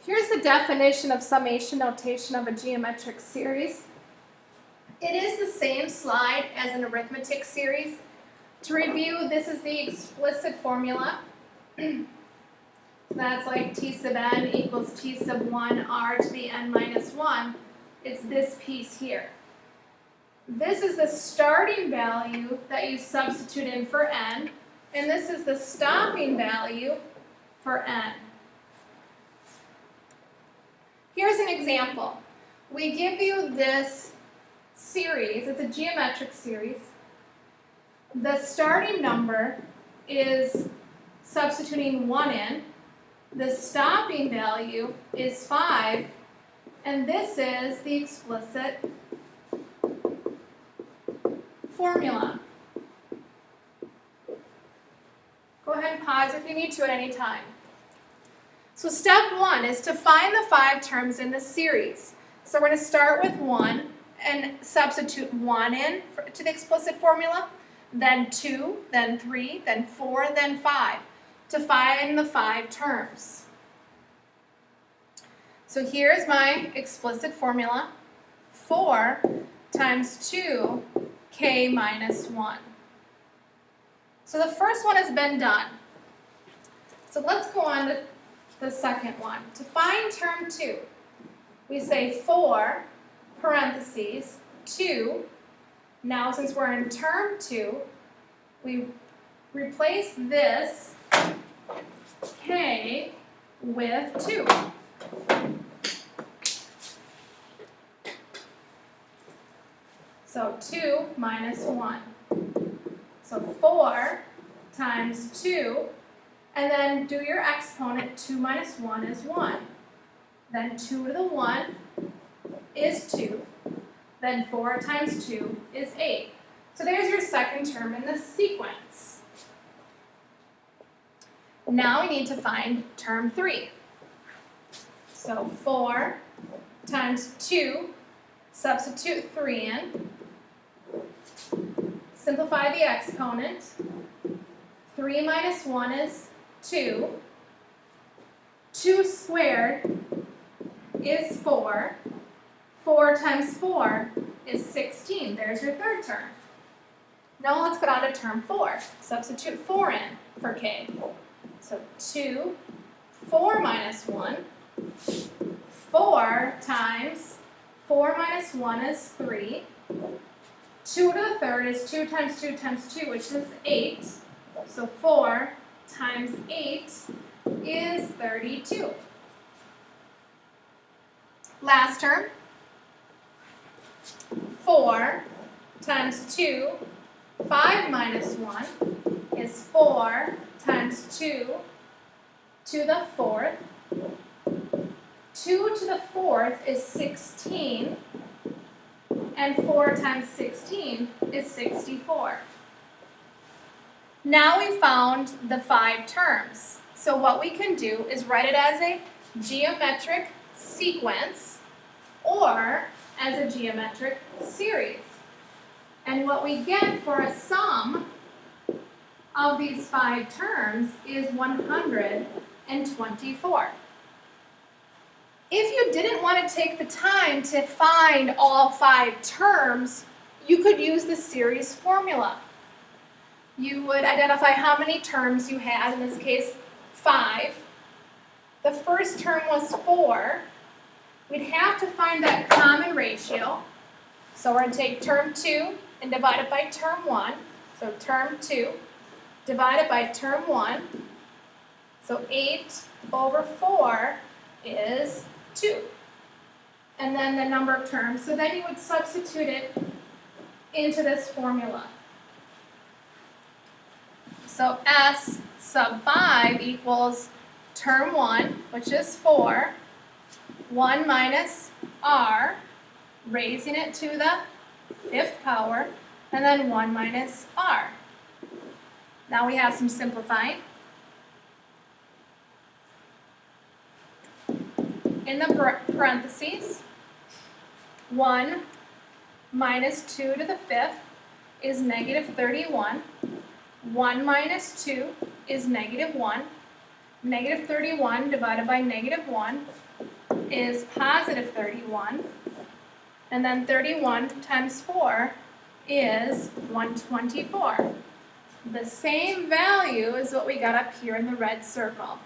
Here's the definition of summation notation of a geometric series. It is the same slide as an arithmetic series. To review, this is the explicit formula. That's like t sub n equals t sub 1 r to the n minus 1. It's this piece here. This is the starting value that you substitute in for n, and this is the stopping value for n. Here's an example. We give you this series, it's a geometric series. The starting number is substituting 1 in, the stopping value is 5, and this is the explicit formula. Go ahead and pause if you need to at any time. So step 1 is to find the 5 terms in the series. So we're going to start with 1 and substitute 1 in to the explicit formula, then 2, then 3, then 4, then 5 to find the 5 terms. So here's my explicit formula, 4 times 2k minus 1. So the first one has been done. So let's go on to the second one. To find term 2, we say 4 parentheses 2. Now since we're in term 2, we replace this k with 2. So 2 minus 1. So 4 times 2, and then do your exponent. 2 minus 1 is 1. Then 2 to the 1 is 2. Then 4 times 2 is 8. So there's your second term in the sequence. Now we need to find term 3. So 4 times 2, substitute 3 in. Simplify the exponent. 3 minus 1 is 2. 2 squared is 4. 4 times 4 is 16. There's your third term. Now let's go down to term 4. Substitute 4 in for k. So 2, 4 minus 1. 4 times 4 minus 1 is 3. 2 to the third is 2 times 2 times 2, which is 8. So 4 times 8 is 32. Last term. 4 times 2, 5 minus 1 is 4 times 2 to the fourth. 2 to the fourth is 16. And 4 times 16 is 64. Now we found the 5 terms. So what we can do is write it as a geometric sequence or as a geometric series. And what we get for a sum of these 5 terms is 124. If you didn't want to take the time to find all 5 terms, you could use the series formula. You would identify how many terms you had, in this case 5. The first term was 4. We'd have to find that common ratio. So we're going to take term 2 and divide it by term 1. So term 2 divided by term 1. So 8 over 4 is 2. And then the number of terms. So then you would substitute it into this formula. So S sub 5 equals term 1, which is 4, 1 minus R, raising it to the 5th power, and then 1 minus R. Now we have some simplifying. In the parentheses, 1 minus 2 to the 5th is negative 31. 1 minus 2 is negative 1. negative 31 divided by negative 1 is positive 31. And then 31 times 4 is 124. The same value is what we got up here in the red circle.